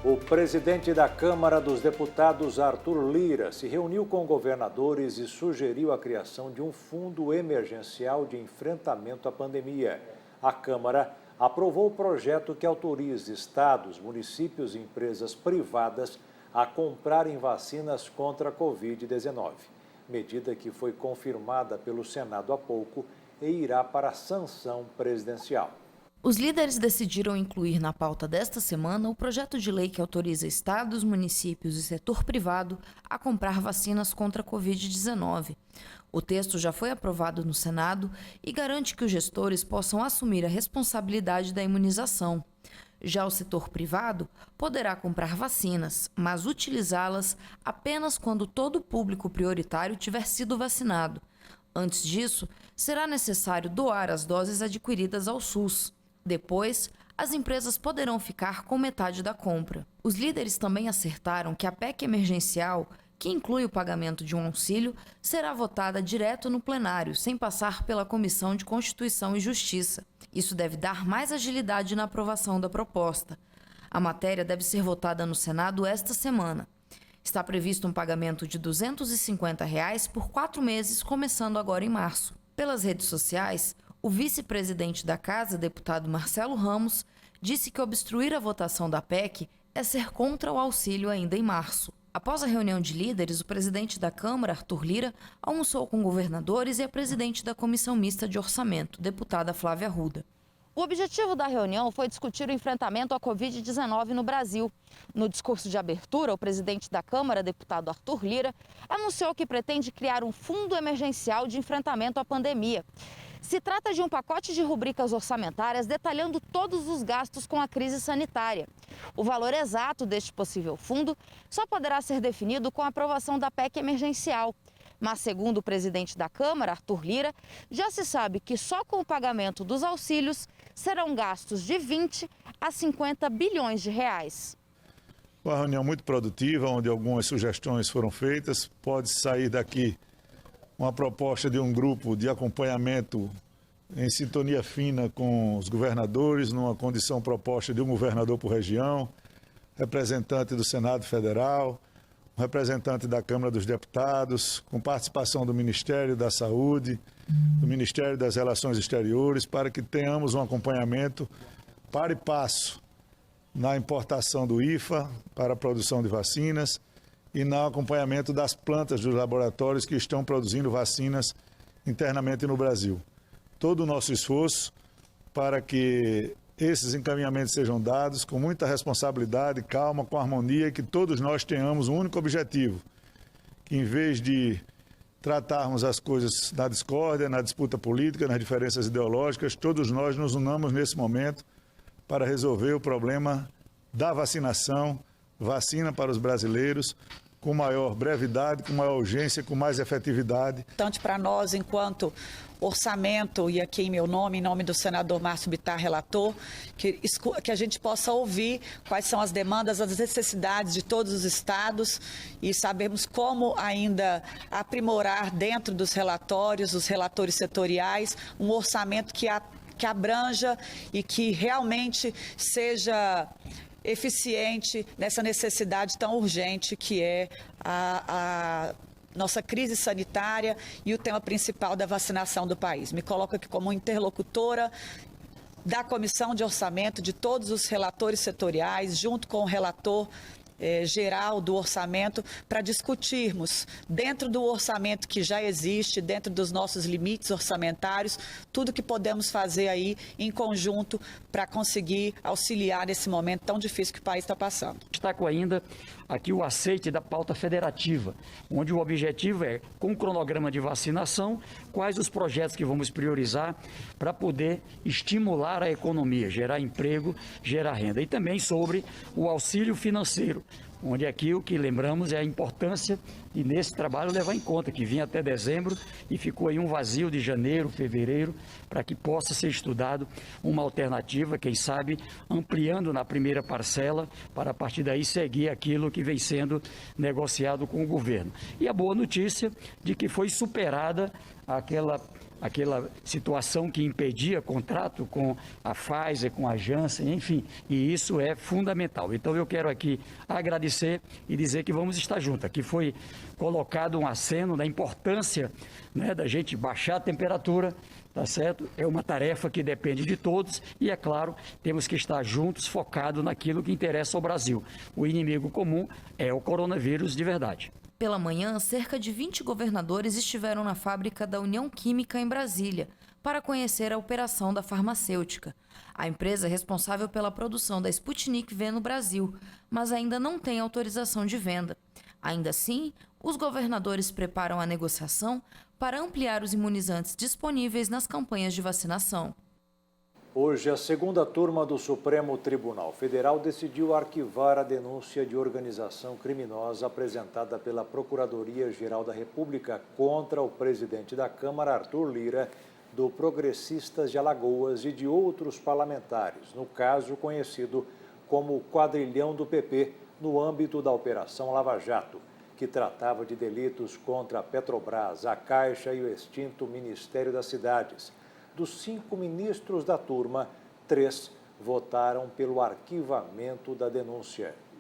O presidente da Câmara dos Deputados, Arthur Lira, se reuniu com governadores e sugeriu a criação de um fundo emergencial de enfrentamento à pandemia. A Câmara aprovou o projeto que autoriza estados, municípios e empresas privadas a comprarem vacinas contra a Covid-19. Medida que foi confirmada pelo Senado há pouco e irá para a sanção presidencial. Os líderes decidiram incluir na pauta desta semana o projeto de lei que autoriza estados, municípios e setor privado a comprar vacinas contra a Covid-19. O texto já foi aprovado no Senado e garante que os gestores possam assumir a responsabilidade da imunização. Já o setor privado poderá comprar vacinas, mas utilizá-las apenas quando todo o público prioritário tiver sido vacinado. Antes disso, será necessário doar as doses adquiridas ao SUS. Depois, as empresas poderão ficar com metade da compra. Os líderes também acertaram que a PEC emergencial, que inclui o pagamento de um auxílio, será votada direto no plenário, sem passar pela Comissão de Constituição e Justiça. Isso deve dar mais agilidade na aprovação da proposta. A matéria deve ser votada no Senado esta semana. Está previsto um pagamento de R$ 250 por 4 meses, começando agora em março. Pelas redes sociais, o vice-presidente da Casa, deputado Marcelo Ramos, disse que obstruir a votação da PEC é ser contra o auxílio ainda em março. Após a reunião de líderes, o presidente da Câmara, Arthur Lira, almoçou com governadores e a presidente da Comissão Mista de Orçamento, deputada Flávia Arruda. O objetivo da reunião foi discutir o enfrentamento à Covid-19 no Brasil. No discurso de abertura, o presidente da Câmara, deputado Arthur Lira, anunciou que pretende criar um fundo emergencial de enfrentamento à pandemia. Se trata de um pacote de rubricas orçamentárias detalhando todos os gastos com a crise sanitária. O valor exato deste possível fundo só poderá ser definido com a aprovação da PEC emergencial. Mas, segundo o presidente da Câmara, Arthur Lira, já se sabe que só com o pagamento dos auxílios serão gastos de 20 a 50 bilhões de reais. Uma reunião muito produtiva, onde algumas sugestões foram feitas. Pode sair daqui uma proposta de um grupo de acompanhamento em sintonia fina com os governadores, numa condição proposta de um governador por região, representante do Senado Federal, um representante da Câmara dos Deputados, com participação do Ministério da Saúde, do Ministério das Relações Exteriores, para que tenhamos um acompanhamento para e passo na importação do IFA para a produção de vacinas e no acompanhamento das plantas dos laboratórios que estão produzindo vacinas internamente no Brasil. Todo o nosso esforço para que esses encaminhamentos sejam dados com muita responsabilidade, calma, com harmonia e que todos nós tenhamos um único objetivo, que em vez de tratarmos as coisas na discórdia, na disputa política, nas diferenças ideológicas, todos nós nos unamos nesse momento para resolver o problema da vacinação, vacina para os brasileiros, com maior brevidade, com maior urgência, com mais efetividade. Tanto para nós, enquanto orçamento, e aqui em meu nome, em nome do senador Márcio Bittar, relator, que a gente possa ouvir quais são as demandas, as necessidades de todos os estados e sabermos como ainda aprimorar dentro dos relatórios, os relatores setoriais, um orçamento que abranja e que realmente seja eficiente nessa necessidade tão urgente que é a nossa crise sanitária e o tema principal da vacinação do país. Me coloco aqui como interlocutora da Comissão de Orçamento, de todos os relatores setoriais, junto com o relator geral do orçamento, para discutirmos, dentro do orçamento que já existe, dentro dos nossos limites orçamentários, tudo que podemos fazer aí em conjunto para conseguir auxiliar nesse momento tão difícil que o país está passando. Destaco ainda aqui o aceite da pauta federativa, onde o objetivo é, com o cronograma de vacinação, quais os projetos que vamos priorizar para poder estimular a economia, gerar emprego, gerar renda. E também sobre o auxílio financeiro, onde aqui o que lembramos é a importância de nesse trabalho levar em conta que vinha até dezembro e ficou aí um vazio de janeiro, fevereiro, para que possa ser estudado uma alternativa, quem sabe ampliando na primeira parcela, para a partir daí seguir aquilo que vem sendo negociado com o governo. E a boa notícia de que foi superada aquela aquela situação que impedia contrato com a Pfizer, com a Janssen, enfim, e isso é fundamental. Então eu quero aqui agradecer e dizer que vamos estar juntos. Aqui foi colocado um aceno da importância, né, da gente baixar a temperatura, tá certo? É uma tarefa que depende de todos e, é claro, temos que estar juntos, focados naquilo que interessa ao Brasil. O inimigo comum é o coronavírus de verdade. Pela manhã, cerca de 20 governadores estiveram na fábrica da União Química em Brasília para conhecer a operação da farmacêutica. A empresa é responsável pela produção da Sputnik V no Brasil, mas ainda não tem autorização de venda. Ainda assim, os governadores preparam a negociação para ampliar os imunizantes disponíveis nas campanhas de vacinação. Hoje, a segunda turma do Supremo Tribunal Federal decidiu arquivar a denúncia de organização criminosa apresentada pela Procuradoria-Geral da República contra o presidente da Câmara, Arthur Lira, do Progressistas de Alagoas e de outros parlamentares, no caso conhecido como Quadrilhão do PP, no âmbito da Operação Lava Jato, que tratava de delitos contra a Petrobras, a Caixa e o extinto Ministério das Cidades. Dos 5 ministros da turma, 3 votaram pelo arquivamento da denúncia.